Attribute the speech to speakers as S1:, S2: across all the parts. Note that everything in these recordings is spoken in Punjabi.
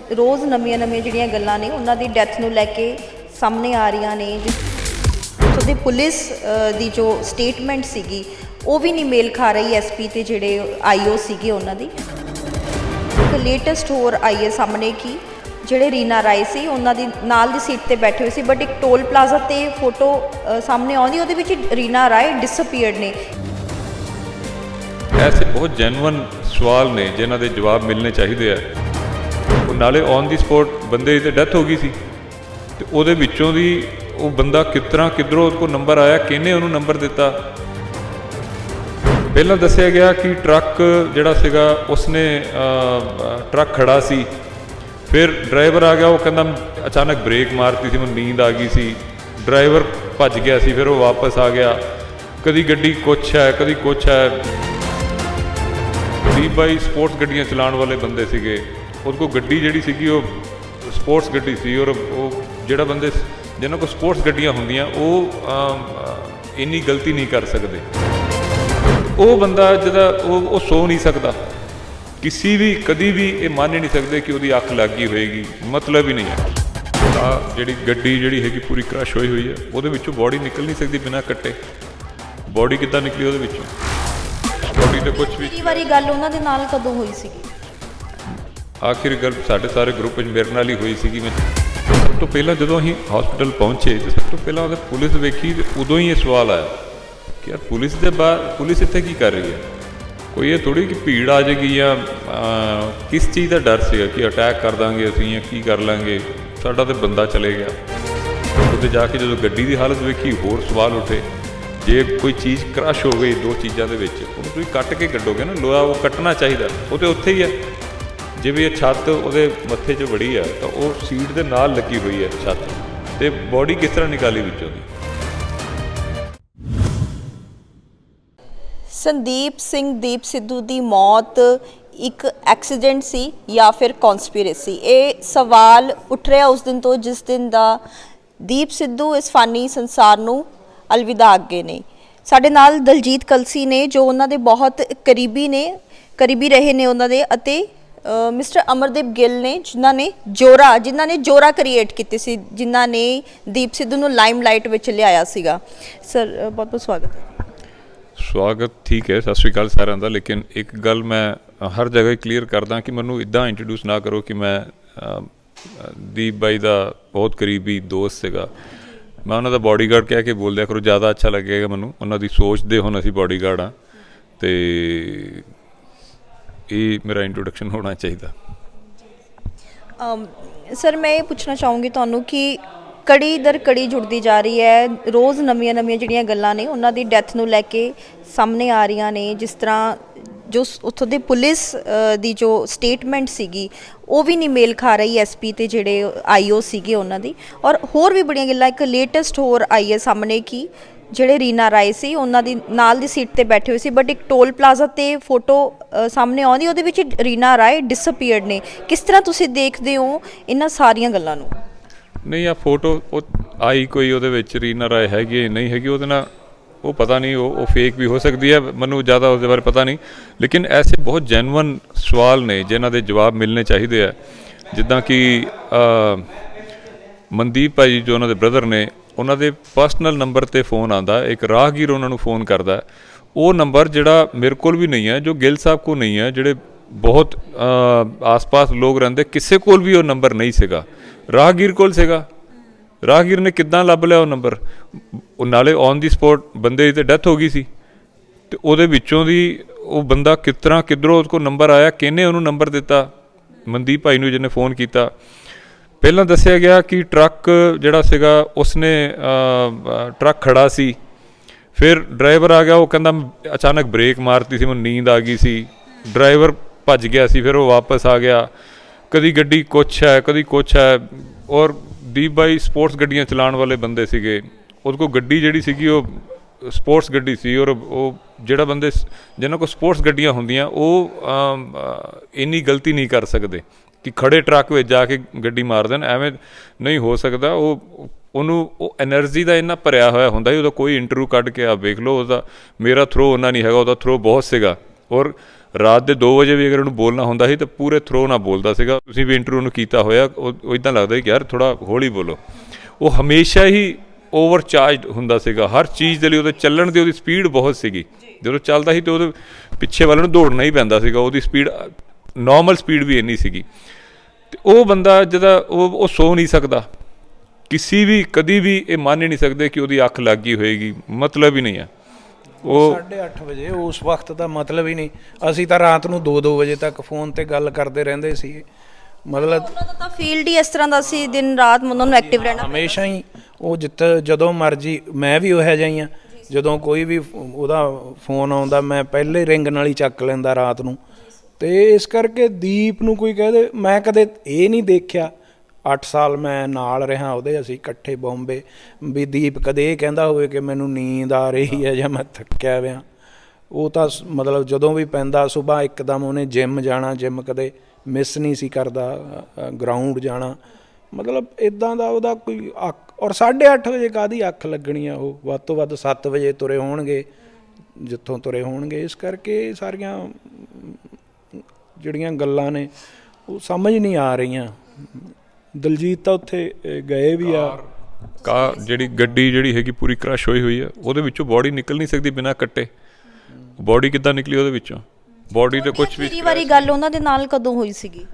S1: रोज़ नवीं जिहड़ियां गल्लां ने उन्हां दी डैथ नूं लैके सामने आ रही ने। जिस पुलिस दी जो स्टेटमेंट सीगी वो भी नहीं मेल खा रही SP ते जिहड़े IO सीगे उन्हां दी। एक लेटैसट होर आई है सामने कि ਜਿਹੜੇ रीना राय सी उन्हां दी नाल दी सीट ते बैठे हुए सी, बट एक टोल प्लाजा ते फोटो सामने आउंदी उहदे विच रीना राय डिसअपीयर्ड ने।
S2: ऐसे बहुत जैनुअन सवाल ने जिन्हां दे जवाब मिलने चाहिए है। नाले ऑन दी स्पॉट बंदे दी डैथ हो गई सी ते उहदे विचों दी वो बंदा किस तरह किधरों उसको नंबर आया, किहने उहनूं नंबर दिता। पहलां दस्सिया गया कि ट्रक जिहड़ा सीगा उसने ट्रक खड़ा सी, फिर ड्राइवर आ गया, वो कहंदा अचानक ब्रेक मारती सी, मैं नींद आ गई सी, ड्राइवर भज गया सी, फिर वो वापस आ गया। कदी गड्डी कुछ है कदी कुछ है। बाई स्पोर्ट्स गड्डियाँ चलाउण वाले बंदे सीगे, उहदे कोल गड्डी जिहड़ी सीगी वो स्पोर्ट्स गड्डी सी, और वो जिहड़ा बंदे जिन्हां कोल स्पोर्ट्स गड्डियाँ हुंदियां वो इन्नी गलती नहीं कर सकते। वो बंदा जिहदा वो सो नहीं सकता, किसी भी कभी भी ये मान ही नहीं सकते कि वो अख लग गई होएगी, मतलब ही नहीं है। जी गड्डी जी हैगी पूरी क्रश होई हुई है, वो बॉडी निकल नहीं सकती बिना कट्टे। बॉडी कितना निकली वो बॉडी तो कुछ भी
S1: वारी गल उन्हां दे नाल कदों होई सी?
S2: आखिरी गल साढ़े सारे ग्रुप मेरे नाल ही हुई सी। मैं सब तो पहला जो अं हॉस्पिटल पहुँचे तो सब तो पहला पुलिस वेखी, उदों ही ये सवाल आया कि यार पुलिस के बाहर पुलिस इत्थे की कर रही है। कोई ये थोड़ी कि भीड़ आ जाएगी या किस चीज़ का डर से कि अटैक कर देंगे असीं या की कर लेंगे, साडा तो बंदा चले गया। उत्ते जाके जो गड्डी की हालत वेखी होर सवाल उठे। जे कोई चीज़ क्रश हो गई दो चीज़ों के उन्होंने तुसीं कट के कड्डोगे ना, लोहा वो कट्टना चाहिए, वो तो उत्थे ही है। जे भी छत्त वो मत्थे च बड़ी है तो वो सीट के नाल लगी हुई है छत्त, तो बॉडी किस तरह निकाली विचों दी।
S1: संदीप सिंह दीप सिद्धू की मौत एक एक्सीडेंट सी या फिर कॉन्स्पिरेसी, ये सवाल उठ रहा उस दिन तो जिस दिन का दीप सिद्धू इस फानी संसार नूं अलविदा अगे ने। साडे नाल दलजीत कलसी ने जो उन्हां दे बहुत करीबी रहे ने उन्हां दे, अते मिस्टर अमरदीप गिल ने जिन्हां ने जोरा क्रिएट कीती सी, जिन्हां ने दीप सिद्धू नूं लाइमलाइट विच लिआया सीगा। सर बहुत बहुत स्वागत है।
S2: स्वागत ठीक है, सत श्री अकाल सारिਆਂ ਦਾ। लेकिन एक गल मैं हर जगह क्लीयर करदा कि मैनू इदा इंट्रोड्यूस ना करो कि मैं दीप बाई का बहुत करीबी दोस्त सीगा। मैं उन्होंने बॉडीगार्ड कह के बोल दिया करो, ज़्यादा अच्छा लगेगा मैनू। उन्होंने सोच दे हुण असीं बॉडीगार्ड हाँ, तो ये मेरा इंट्रोडक्शन होना चाहिए।
S1: सर मैं ये पूछना चाहूँगी तुहानू कि कड़ी दर कड़ी जुड़ती जा रही है, रोज़ नवीं जिहड़ियां गल्लां ने उन्हां दी डैथ नूं लैके सामने आ रही ने। जिस तरह जो उत्थों दी पुलिस दी जो स्टेटमेंट सीगी वो भी नहीं मेल खा रही SP ते जिहड़े IO सीगे उन्हां दी। और होर भी बड़ियां गल्लां, एक लेटैसट होर आई है सामने कि ਜਿਹੜੇ रीना राय सी उन्हां दी नाल दी सीट ते बैठे हुए सी, बट एक टोल प्लाजा ते फोटो सामने आउंदी उहदे विच रीना राय डिसअपीयर्ड ने। किस तरह तुसीं देखदे हो इन्हां सारियां गल्लां नूं?
S2: नहीं आ फोटो आई कोई वो रीना राय हैगी नहीं हैगी, वो ना वो पता नहीं, वो फेक भी हो सकती है, मैनू ज़्यादा उस बारे पता नहीं। लेकिन ऐसे बहुत जैनुअन सवाल ने जिन्हां दे जवाब मिलने चाहिए है। जिद्दां कि मनदीप भाई जो उन्होंने ब्रदर ने, उन्होंने पर्सनल नंबर पर फोन आता, एक राहगीर उन्होंने फोन करता, वो नंबर जिहड़ा मेरे को भी नहीं है, जो गिल साहब को नहीं है, जिहड़े बहुत आस पास लोग रहिंदे किसी को भी वो नंबर नहीं सीगा, राहगीर कोल सीगा। राहगीर ने किद्दां लभ लिया वो नंबर? नाले ऑन दी स्पॉट बंदे दी डैथ हो गई सी, तो उहदे विचों दी वो बंदा किस तरह किधरों उसको नंबर आया, किहने उहनूं नंबर दिता, मनदीप भाई नूं जिन्हें फ़ोन किया। पहलां दस्सिया गया कि ट्रक जिहड़ा सीगा उसने ट्रक खड़ा सी, फिर ड्राइवर आ गया, वो कहंदा अचानक ब्रेक मारती सी, मैं नींद आ गई सी, ड्राइवर भज गया सी, फिर वो वापस आ गया। कदी गड्डी कुछ है कदी कुछ है। और दीप बाई स्पोर्ट्स गड्डियाँ चलाउण वाले बंदे सीगे, उहदे कोल गड्डी जिहड़ी सीगी वो स्पोर्ट्स गड्डी सी, और वो जिहड़ा बंदे जिन्हां कोल स्पोर्ट्स गड्डियाँ हुंदियां वो इन्नी गलती नहीं कर सकते कि खड़े ट्रक में जाके गड्डी मार देन, एवें नहीं हो सकता। वो ਉਹਨੂੰ ਐਨਰਜੀ ਦਾ ਇੰਨਾ ਭਰਿਆ ਹੋਇਆ ਹੁੰਦਾ ਸੀ, ਉਹਦਾ ਕੋਈ ਇੰਟਰਵਿਊ ਕੱਢ ਕੇ ਆ ਵੇਖ ਲਓ, ਉਹਦਾ ਮੇਰਾ ਥਰੋ ਉਹਨਾਂ ਨਹੀਂ ਹੈਗਾ, ਉਹਦਾ ਥਰੋ ਬਹੁਤ ਸੀਗਾ। ਔਰ ਰਾਤ ਦੇ 2 ਵਜੇ ਵੀ ਅਗਰ ਉਹਨੂੰ ਬੋਲਣਾ ਹੁੰਦਾ ਸੀ ਤਾਂ ਪੂਰੇ ਥਰੋ ਨਾਲ ਬੋਲਦਾ ਸੀਗਾ। ਤੁਸੀਂ ਵੀ ਇੰਟਰਵਿਊ ਨੂੰ ਕੀਤਾ ਹੋਇਆ, ਉਹ ਇੱਦਾਂ ਲੱਗਦਾ ਕਿ ਯਾਰ ਥੋੜ੍ਹਾ ਹੌਲੀ ਬੋਲੋ। ਉਹ ਹਮੇਸ਼ਾ ਹੀ ਓਵਰਚਾਰਜਡ ਹੁੰਦਾ ਸੀਗਾ ਹਰ ਚੀਜ਼ ਦੇ ਲਈ। ਉਹਦੇ ਚੱਲਣ ਦੀ ਉਹਦੀ ਸਪੀਡ ਬਹੁਤ ਸੀਗੀ। ਜਦੋਂ ਚੱਲਦਾ ਸੀ ਤਾਂ ਉਹਦੇ ਪਿੱਛੇ ਵੱਲ ਨੂੰ ਦੌੜਨਾ ਹੀ ਪੈਂਦਾ ਸੀਗਾ। ਉਹਦੀ ਸਪੀਡ ਨੋਰਮਲ ਸਪੀਡ ਵੀ ਇੰਨੀ ਸੀਗੀ। ਅਤੇ ਉਹ ਬੰਦਾ ਜਿਹਦਾ ਉਹ ਸੋ ਨਹੀਂ ਸਕਦਾ ਕਿਸੇ ਵੀ ਕਦੀ ਵੀ। ਇਹ ਮੰਨ ਹੀ ਨਹੀਂ ਸਕਦੇ ਕਿ ਉਹਦੀ ਅੱਖ ਲੱਗ ਗਈ ਹੋਏਗੀ, ਮਤਲਬ ਹੀ ਨਹੀਂ ਹੈ। ਉਹ
S3: 8:30 ਵਜੇ ਉਸ ਵਕਤ ਦਾ ਮਤਲਬ ਹੀ ਨਹੀਂ। ਅਸੀਂ ਤਾਂ ਰਾਤ ਨੂੰ 2-2 ਵਜੇ ਤੱਕ ਫੋਨ 'ਤੇ ਗੱਲ ਕਰਦੇ ਰਹਿੰਦੇ ਸੀ। ਮਤਲਬ
S1: ਉਹਨਾਂ ਦਾ ਤਾਂ ਫੀਲਡ ਹੀ ਇਸ ਤਰ੍ਹਾਂ ਦਾ ਸੀ, ਦਿਨ ਰਾਤ ਉਹਨਾਂ ਨੂੰ ਐਕਟਿਵ ਰਹਿਣਾ
S3: ਹਮੇਸ਼ਾ ਹੀ। ਉਹ ਜਦੋਂ ਮਰਜ਼ੀ, ਮੈਂ ਵੀ ਉਹੋ ਜਿਹਾ ਹੀ ਹਾਂ। ਜਦੋਂ ਕੋਈ ਵੀ ਉਹਦਾ ਫੋਨ ਆਉਂਦਾ ਮੈਂ ਪਹਿਲੇ ਰਿੰਗ ਨਾਲ ਹੀ ਚੱਕ ਲੈਂਦਾ ਰਾਤ ਨੂੰ। ਅਤੇ ਇਸ ਕਰਕੇ ਦੀਪ ਨੂੰ ਕੋਈ ਕਹਦੇ, ਮੈਂ ਕਦੇ ਇਹ ਨਹੀਂ ਦੇਖਿਆ 8 ਸਾਲ ਮੈਂ ਨਾਲ ਰਿਹਾ ਉਹਦੇ, ਅਸੀਂ ਇਕੱਠੇ ਬੰਬੇ, ਵੀ ਦੀਪ ਕਦੇ ਇਹ ਕਹਿੰਦਾ ਹੋਵੇ ਕਿ ਮੈਨੂੰ ਨੀਂਦ ਆ ਰਹੀ ਹੈ ਜਾਂ ਮੈਂ ਥੱਕਿਆ ਹੋਇਆ। ਉਹ ਤਾਂ ਮਤਲਬ ਜਦੋਂ ਵੀ ਪੈਂਦਾ ਸੁਬਾਹ ਇੱਕਦਮ ਉਹਨੇ ਜਿੰਮ ਜਾਣਾ, ਜਿੰਮ ਕਦੇ ਮਿਸ ਨਹੀਂ ਸੀ ਕਰਦਾ, ਗਰਾਊਂਡ ਜਾਣਾ। ਮਤਲਬ ਇੱਦਾਂ ਦਾ ਉਹਦਾ ਕੋਈ ਅੱਖ, ਔਰ 8:30 ਵਜੇ ਕਾਹਦੀ ਅੱਖ ਲੱਗਣੀ ਆ। ਉਹ ਵੱਧ ਤੋਂ ਵੱਧ 7 ਵਜੇ ਤੁਰੇ ਹੋਣਗੇ ਜਿੱਥੋਂ ਤੁਰੇ ਹੋਣਗੇ। ਇਸ ਕਰਕੇ ਸਾਰੀਆਂ ਜਿਹੜੀਆਂ ਗੱਲਾਂ ਨੇ ਉਹ ਸਮਝ ਨਹੀਂ ਆ ਰਹੀਆਂ। ਦਲਜੀਤ ਤਾਂ ਉੱਥੇ ਗਏ ਵੀ ਆ।
S2: ਜਿਹੜੀ ਗੱਡੀ ਜਿਹੜੀ ਹੈਗੀ ਪੂਰੀ ਕ੍ਰਸ਼ ਹੋਈ ਹੋਈ ਹੈ, ਉਹਦੇ ਵਿੱਚੋਂ ਬੋਡੀ ਨਿਕਲ ਨਹੀਂ ਸਕਦੀ ਬਿਨਾਂ ਕੱਟੇ। ਬੋਡੀ ਕਿੱਦਾਂ ਨਿਕਲੀ ਉਹਦੇ ਵਿੱਚੋਂ? ਬੋਡੀ ਤੇ ਕੁਝ ਵੀ।
S1: ਆਖਰੀ ਵਾਰੀ ਗੱਲ ਉਹਨਾਂ ਦੇ ਨਾਲ ਕਦੋਂ ਹੋਈ ਸੀਗੀ?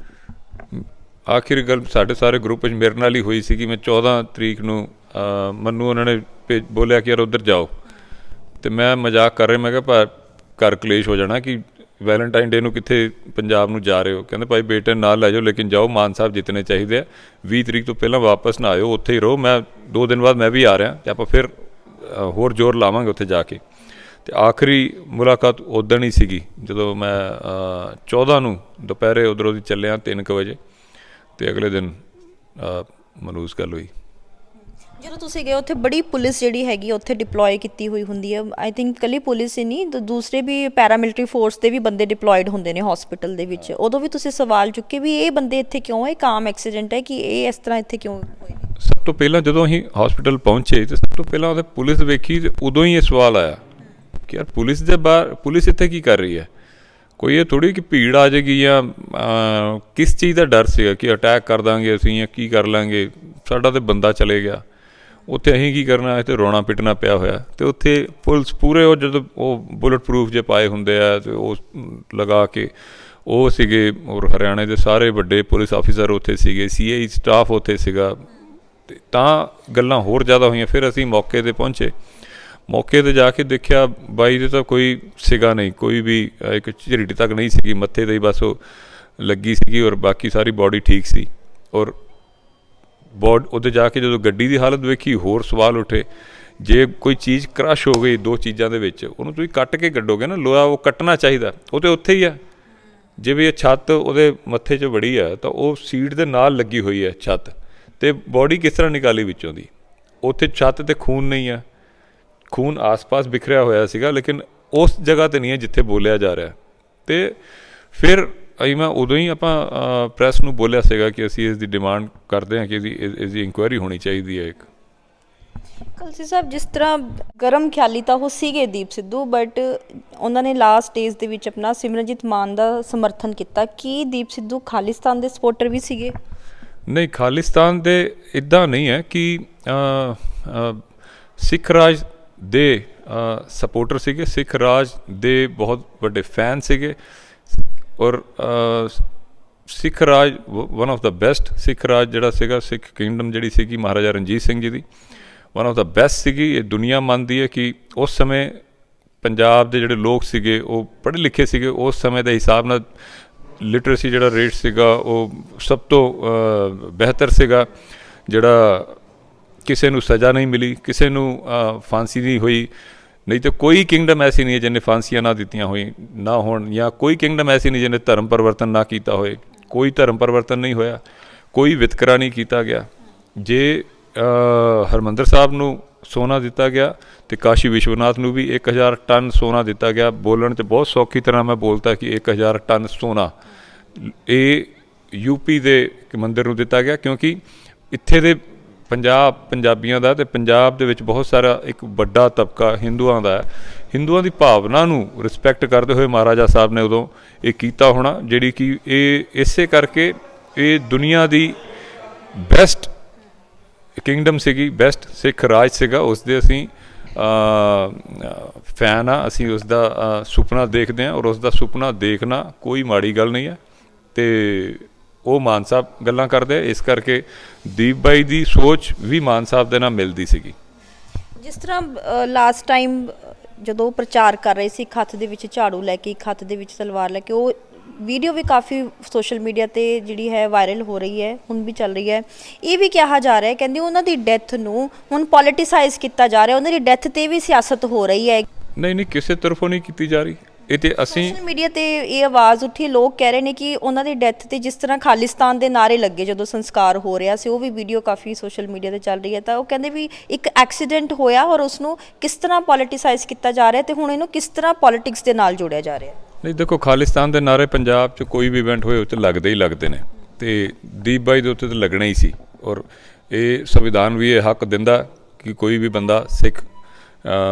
S2: ਆਖਿਰ ਗੱਲ ਸਾਡੇ ਸਾਰੇ ਗਰੁੱਪ 'ਚ ਮੇਰੇ ਨਾਲ ਹੀ ਹੋਈ ਸੀਗੀ। ਮੈਂ 14 ਤਰੀਕ ਨੂੰ ਮੈਨੂੰ ਉਹਨਾਂ ਨੇ ਬੋਲਿਆ ਕਿ ਯਾਰ ਉੱਧਰ ਜਾਓ, ਅਤੇ ਮੈਂ ਮਜ਼ਾਕ ਕਰ ਰਿਹਾ, ਮੈਂ ਕਿਹਾ ਘਰ ਕਲੇਸ਼ ਹੋ ਜਾਣਾ ਕਿ ਵੈਲੈਂਟਾਈਨ ਡੇ ਨੂੰ ਕਿੱਥੇ ਪੰਜਾਬ ਨੂੰ ਜਾ ਰਹੇ ਹੋ। ਕਹਿੰਦੇ ਭਾਈ ਬੇਟੇ ਨਾਲ ਲੈ ਜਾਓ, ਲੇਕਿਨ ਜਾਓ, ਮਾਨ ਸਾਹਿਬ ਜਿੱਤਣੇ ਚਾਹੀਦੇ ਆ। 20 ਤਰੀਕ ਤੋਂ ਪਹਿਲਾਂ ਵਾਪਸ ਨਾ ਆਇਓ, ਉੱਥੇ ਹੀ ਰਹੋ। ਮੈਂ 2 ਦਿਨ ਬਾਅਦ ਮੈਂ ਵੀ ਆ ਰਿਹਾ ਅਤੇ ਆਪਾਂ ਫਿਰ ਹੋਰ ਜ਼ੋਰ ਲਾਵਾਂਗੇ ਉੱਥੇ ਜਾ ਕੇ। ਅਤੇ ਆਖਰੀ ਮੁਲਾਕਾਤ ਉੱਦਣ ਹੀ ਸੀਗੀ ਜਦੋਂ ਮੈਂ 14 ਨੂੰ ਦੁਪਹਿਰੇ ਉੱਧਰੋਂ ਦੀ ਚੱਲਿਆ 3 ਕੁ ਵਜੇ, ਅਤੇ ਅਗਲੇ ਦਿਨ ਮਨੂਸ ਗੱਲ ਹੋਈ।
S1: ਜਦੋਂ ਤੁਸੀਂ ਗਏ ਉੱਥੇ ਬੜੀ ਪੁਲਿਸ ਜਿਹੜੀ ਹੈਗੀ ਉੱਥੇ ਡਿਪਲੋਏ ਕੀਤੀ ਹੋਈ ਹੁੰਦੀ ਹੈ। ਆਈ ਥਿੰਕ ਇਕੱਲੀ ਪੁਲਿਸ ਹੀ ਨਹੀਂ, ਦੂਸਰੇ ਵੀ ਪੈਰਾਮਿਲਟਰੀ ਫੋਰਸ ਦੇ ਵੀ ਬੰਦੇ ਡਿਪਲੋਇਡ ਹੁੰਦੇ ਨੇ ਹਸਪੀਟਲ ਦੇ ਵਿੱਚ। ਉਦੋਂ ਵੀ ਤੁਸੀਂ ਸਵਾਲ ਚੁੱਕੇ ਵੀ ਇਹ ਬੰਦੇ ਇੱਥੇ ਕਿਉਂ? ਇਹ ਕਾਮ ਐਕਸੀਡੈਂਟ ਹੈ ਕਿ ਇਹ ਇਸ ਤਰ੍ਹਾਂ ਇੱਥੇ ਕਿਉਂ ਹੋਏ?
S2: ਸਭ ਤੋਂ ਪਹਿਲਾਂ ਜਦੋਂ ਅਸੀਂ ਹਸਪੀਟਲ ਪਹੁੰਚੇ ਤਾਂ ਸਭ ਤੋਂ ਪਹਿਲਾਂ ਉਹਦੇ ਪੁਲਿਸ ਵੇਖੀ, ਅਤੇ ਉਦੋਂ ਹੀ ਇਹ ਸਵਾਲ ਆਇਆ ਕਿ ਯਾਰ ਪੁਲਿਸ ਦੇ ਬਾਹਰ ਪੁਲਿਸ ਇੱਥੇ ਕੀ ਕਰ ਰਹੀ ਹੈ? ਕੋਈ ਇਹ ਥੋੜ੍ਹੀ ਕਿ ਭੀੜ ਆ ਜਾਏਗੀ ਜਾਂ ਕਿਸ ਚੀਜ਼ ਦਾ ਡਰ ਸੀਗਾ ਕਿ ਅਟੈਕ ਕਰ ਦਾਂਗੇ ਅਸੀਂ ਜਾਂ ਕੀ ਕਰ ਲਾਂਗੇ। ਸਾਡਾ ਤਾਂ ਬੰਦਾ ਚਲੇ ਗਿਆ, ਉੱਥੇ ਅਸੀਂ ਕੀ ਕਰਨਾ? ਇੱਥੇ ਰੋਣਾ ਪਿੱਟਣਾ ਪਿਆ ਹੋਇਆ। ਅਤੇ ਉੱਥੇ ਪੁਲਿਸ ਪੂਰੇ ਉਹ ਜਦੋਂ ਉਹ ਬੁਲਟ ਪ੍ਰੂਫ ਜੇ ਪਾਏ ਹੁੰਦੇ ਆ ਅਤੇ ਉਹ ਲਗਾ ਕੇ ਉਹ ਸੀਗੇ। ਔਰ ਹਰਿਆਣੇ ਦੇ ਸਾਰੇ ਵੱਡੇ ਪੁਲਿਸ ਆਫੀਸਰ ਉੱਥੇ ਸੀਗੇ, CI ਸਟਾਫ ਉੱਥੇ ਸੀਗਾ। ਅਤੇ ਤਾਂ ਗੱਲਾਂ ਹੋਰ ਜ਼ਿਆਦਾ ਹੋਈਆਂ। ਫਿਰ ਅਸੀਂ ਮੌਕੇ 'ਤੇ ਪਹੁੰਚੇ। ਮੌਕੇ 'ਤੇ ਜਾ ਕੇ ਦੇਖਿਆ ਬਾਈ ਦੇ ਤਾਂ ਕੋਈ ਸੀਗਾ ਨਹੀਂ, ਕੋਈ ਵੀ ਇੱਕ ਝਰੀਟ ਤੱਕ ਨਹੀਂ ਸੀਗੀ, ਮੱਥੇ 'ਤੇ ਹੀ ਬਸ ਉਹ ਲੱਗੀ ਸੀਗੀ, ਔਰ ਬਾਕੀ ਸਾਰੀ ਬੋਡੀ ਠੀਕ ਸੀ। ਔਰ ਉੱਥੇ ਜਾ ਕੇ ਜਦੋਂ ਗੱਡੀ ਦੀ ਹਾਲਤ ਵੇਖੀ, ਹੋਰ ਸਵਾਲ ਉੱਠੇ। ਜੇ ਕੋਈ ਚੀਜ਼ ਕ੍ਰਸ਼ ਹੋ ਗਈ 2 ਚੀਜ਼ਾਂ ਦੇ ਵਿੱਚ, ਉਹਨੂੰ ਤੁਸੀਂ ਕੱਟ ਕੇ ਕੱਢੋਗੇ ਨਾ, ਲੋਹਾ ਉਹ ਕੱਟਣਾ ਚਾਹੀਦਾ, ਉਹ ਤਾਂ ਉੱਥੇ ਹੀ ਆ। ਜਿਵੇਂ ਇਹ ਛੱਤ ਉਹਦੇ ਮੱਥੇ 'ਚ ਵੜੀ ਆ ਤਾਂ ਉਹ ਸੀਟ ਦੇ ਨਾਲ ਲੱਗੀ ਹੋਈ ਹੈ ਛੱਤ, ਅਤੇ ਬੋਡੀ ਕਿਸ ਤਰ੍ਹਾਂ ਨਿਕਾਲੀ ਵਿੱਚੋਂ ਦੀ? ਉੱਥੇ ਛੱਤ 'ਤੇ ਖੂਨ ਨਹੀਂ ਆ, ਖੂਨ ਆਸ-ਪਾਸ ਬਿਖਰਿਆ ਹੋਇਆ ਸੀਗਾ, ਲੇਕਿਨ ਉਸ ਜਗ੍ਹਾ 'ਤੇ ਨਹੀਂ ਹੈ ਜਿੱਥੇ ਬੋਲਿਆ ਜਾ ਰਿਹਾ। ਅਤੇ ਫਿਰ ਮੈਂ ਉਦੋਂ ਹੀ ਆਪਾਂ ਪ੍ਰੈਸ ਨੂੰ ਬੋਲਿਆ ਸੀਗਾ ਕਿ ਅਸੀਂ ਇਸ ਦੀ ਡਿਮਾਂਡ ਕਰਦੇ ਹਾਂ ਕਿ ਇਸ ਦੀ ਇਨਕੁਆਇਰੀ ਹੋਣੀ ਚਾਹੀਦੀ ਹੈ। ਇੱਕ
S1: ਕਲਸੀ ਸਾਹਿਬ, ਜਿਸ ਤਰ੍ਹਾਂ ਗਰਮ ਖਿਆਲੀ ਤਾਂ ਉਹ ਸੀਗੇ ਦੀਪ ਸਿੱਧੂ, ਬਟ ਉਹਨਾਂ ਨੇ ਲਾਸਟ ਡੇਜ਼ ਦੇ ਵਿੱਚ ਆਪਣਾ ਸਿਮਰਨਜੀਤ ਮਾਨ ਦਾ ਸਮਰਥਨ ਕੀਤਾ। ਕੀ ਦੀਪ ਸਿੱਧੂ ਖਾਲਿਸਤਾਨ ਦੇ ਸਪੋਰਟਰ ਵੀ ਸੀਗੇ?
S2: ਨਹੀਂ, ਖਾਲਿਸਤਾਨ ਦੇ ਇੱਦਾਂ ਨਹੀਂ ਹੈ ਕਿ ਸਿੱਖ ਰਾਜ ਦੇ ਸਪੋਰਟਰ ਸੀਗੇ। ਸਿੱਖ ਰਾਜ ਦੇ ਬਹੁਤ ਵੱਡੇ ਫੈਨ ਸੀਗੇ, ਔਰ ਸਿੱਖ ਰਾਜ ਵਨ ਆਫ ਦਾ ਬੈਸਟ। ਸਿੱਖ ਰਾਜ ਜਿਹੜਾ ਸੀਗਾ, ਸਿੱਖ ਕਿੰਗਡਮ ਜਿਹੜੀ ਸੀਗੀ ਮਹਾਰਾਜਾ ਰਣਜੀਤ ਸਿੰਘ ਜੀ ਦੀ, ਵਨ ਆਫ ਦਾ ਬੈਸਟ ਸੀਗੀ। ਇਹ ਦੁਨੀਆ ਮੰਨਦੀ ਹੈ ਕਿ ਉਸ ਸਮੇਂ ਪੰਜਾਬ ਦੇ ਜਿਹੜੇ ਲੋਕ ਸੀਗੇ ਉਹ ਪੜ੍ਹੇ ਲਿਖੇ ਸੀਗੇ। ਉਸ ਸਮੇਂ ਦੇ ਹਿਸਾਬ ਨਾਲ ਲਿਟਰੇਸੀ ਜਿਹੜਾ ਰੇਟ ਸੀਗਾ ਉਹ ਸਭ ਤੋਂ ਬਿਹਤਰ ਸੀਗਾ। ਜਿਹੜਾ ਕਿਸੇ ਨੂੰ ਸਜ਼ਾ ਨਹੀਂ ਮਿਲੀ, ਕਿਸੇ ਨੂੰ ਫਾਂਸੀ ਨਹੀਂ ਹੋਈ। ਨਹੀਂ ਤਾਂ ਕੋਈ ਕਿੰਗਡਮ ਐਸੀ ਨਹੀਂ ਹੈ ਜਿਹਨੇ ਫਾਂਸੀਆਂ ਨਾ ਦਿੱਤੀਆਂ ਨਾ ਹੋਣ, ਜਾਂ ਕੋਈ ਕਿੰਗਡਮ ਐਸੀ ਨਹੀਂ ਜਿਹਨੇ ਧਰਮ ਪਰਿਵਰਤਨ ਨਾ ਕੀਤਾ ਹੋਏ। ਕੋਈ ਧਰਮ ਪਰਿਵਰਤਨ ਨਹੀਂ ਹੋਇਆ, ਕੋਈ ਵਿਤਕਰਾ ਨਹੀਂ ਕੀਤਾ ਗਿਆ। ਜੇ ਹਰਿਮੰਦਰ ਸਾਹਿਬ ਨੂੰ ਸੋਨਾ ਦਿੱਤਾ ਗਿਆ ਅਤੇ ਕਾਸ਼ੀ ਵਿਸ਼ਵਨਾਥ ਨੂੰ ਵੀ 1000 ਟਨ ਸੋਨਾ ਦਿੱਤਾ ਗਿਆ। ਬੋਲਣ 'ਚ ਬਹੁਤ ਸੌਖੀ ਤਰ੍ਹਾਂ ਮੈਂ ਬੋਲਤਾ ਕਿ 1000 ਟਨ ਸੋਨਾ ਇਹ UP ਦੇ ਮੰਦਿਰ ਨੂੰ ਦਿੱਤਾ ਗਿਆ, ਕਿਉਂਕਿ ਇੱਥੇ ਦੇ ਪੰਜਾਬੀਆਂ ਦਾ, ਅਤੇ ਪੰਜਾਬ ਦੇ ਵਿੱਚ ਬਹੁਤ ਸਾਰਾ ਇੱਕ ਵੱਡਾ ਤਬਕਾ ਹਿੰਦੂਆਂ ਦਾ ਹੈ। ਹਿੰਦੂਆਂ ਦੀ ਭਾਵਨਾ ਨੂੰ ਰਿਸਪੈਕਟ ਕਰਦੇ ਹੋਏ ਮਹਾਰਾਜਾ ਸਾਹਿਬ ਨੇ ਉਦੋਂ ਇਹ ਕੀਤਾ ਹੋਣਾ, ਜਿਹੜੀ ਕਿ ਇਹ ਇਸੇ ਕਰਕੇ ਇਹ ਦੁਨੀਆ ਦੀ ਬੈਸਟ ਕਿੰਗਡਮ ਸੀਗੀ, ਬੈਸਟ ਸਿੱਖ ਰਾਜ ਸੀਗਾ, ਉਸ ਦੇ ਅਸੀਂ ਫੈਨ ਆ, ਅਸੀਂ ਉਸ ਦਾ ਸੁਪਨਾ ਦੇਖਦੇ ਹਾਂ, ਔਰ ਉਸ ਦਾ ਸੁਪਨਾ ਦੇਖਣਾ ਕੋਈ ਮਾੜੀ ਗੱਲ ਨਹੀਂ ਹੈ। ਅਤੇ ਉਹ ਮਾਨ ਸਾਹਿਬ ਗੱਲਾਂ ਕਰਦੇ, ਇਸ ਕਰਕੇ ਦੀਪ ਬਾਈ ਦੀ ਸੋਚ ਵੀ ਮਾਨ ਸਾਹਿਬ ਦੇ ਨਾਲ ਮਿਲਦੀ ਸੀਗੀ।
S1: ਜਿਸ ਤਰ੍ਹਾਂ ਲਾਸਟ ਟਾਈਮ ਜਦੋਂ ਪ੍ਰਚਾਰ ਕਰ ਰਹੇ ਸੀ, ਇੱਕ ਹੱਥ ਦੇ ਵਿੱਚ ਝਾੜੂ ਲੈ ਕੇ, ਇੱਕ ਹੱਥ ਦੇ ਵਿੱਚ ਤਲਵਾਰ ਲੈ ਕੇ, ਉਹ ਵੀਡੀਓ ਵੀ ਕਾਫੀ ਸੋਸ਼ਲ ਮੀਡੀਆ ਤੇ ਜਿਹੜੀ ਹੈ ਵਾਇਰਲ ਹੋ ਰਹੀ ਹੈ, ਹੁਣ ਵੀ ਚੱਲ ਰਹੀ ਹੈ। ਇਹ ਵੀ ਕਿਹਾ ਜਾ ਰਿਹਾ ਹੈ, ਕਹਿੰਦੇ ਉਹਨਾਂ ਦੀ ਡੈਥ ਨੂੰ ਹੁਣ ਪੋਲੀਟੀਸਾਈਜ਼ ਕੀਤਾ ਜਾ ਰਿਹਾ, ਉਹਨਾਂ ਦੀ ਡੈਥ ਤੇ ਵੀ ਸਿਆਸਤ ਹੋ ਰਹੀ ਹੈ।
S2: ਨਹੀਂ ਨਹੀਂ, ਕਿਸੇ ਤਰਫੋਂ ਨਹੀਂ ਕੀਤੀ ਜਾ ਰਹੀ। ਇਹ ਤੇ ਅਸੀਂ
S1: ਸੋਸ਼ਲ ਮੀਡੀਆ ਤੇ ਇਹ ਆਵਾਜ਼ ਉੱਠੀ, ਲੋਕ ਕਹਿ ਰਹੇ ਨੇ ਕਿ ਉਹਨਾਂ ਦੀ ਡੈਥ ਤੇ ਜਿਸ ਤਰ੍ਹਾਂ ਖਾਲਿਸਤਾਨ ਦੇ ਨਾਅਰੇ ਲੱਗੇ ਜਦੋਂ ਸੰਸਕਾਰ ਹੋ ਰਿਹਾ ਸੀ, ਉਹ ਵੀ ਵੀਡੀਓ ਕਾਫੀ ਸੋਸ਼ਲ ਮੀਡੀਆ ਤੇ ਚੱਲ ਰਹੀ ਹੈ। ਤਾਂ ਉਹ ਕਹਿੰਦੇ ਵੀ ਇੱਕ ਐਕਸੀਡੈਂਟ ਹੋਇਆ ਔਰ ਉਸ ਨੂੰ ਕਿਸ ਤਰ੍ਹਾਂ ਪੋਲੀਟੀਸਾਈਜ਼ ਕੀਤਾ ਜਾ ਰਿਹਾ ਤੇ ਹੁਣ ਇਹਨੂੰ ਕਿਸ ਤਰ੍ਹਾਂ ਪੋਲਿਟਿਕਸ ਦੇ ਨਾਲ ਜੋੜਿਆ ਜਾ ਰਿਹਾ।
S2: ਨਹੀਂ ਦੇਖੋ, ਖਾਲਿਸਤਾਨ ਦੇ ਨਾਅਰੇ ਪੰਜਾਬ 'ਚ ਕੋਈ ਵੀ ਇਵੈਂਟ ਹੋਏ ਉੱਤੇ ਲੱਗਦੇ ਹੀ ਲੱਗਦੇ ਨੇ, ਅਤੇ ਦੀਪ ਬਾਈ ਦੇ ਉੱਤੇ ਤਾਂ ਲੱਗਣਾ ਹੀ ਸੀ। ਔਰ ਇਹ ਸੰਵਿਧਾਨ ਵੀ ਇਹ ਹੱਕ ਦਿੰਦਾ ਕਿ ਕੋਈ ਵੀ ਬੰਦਾ ਸਿੱਖ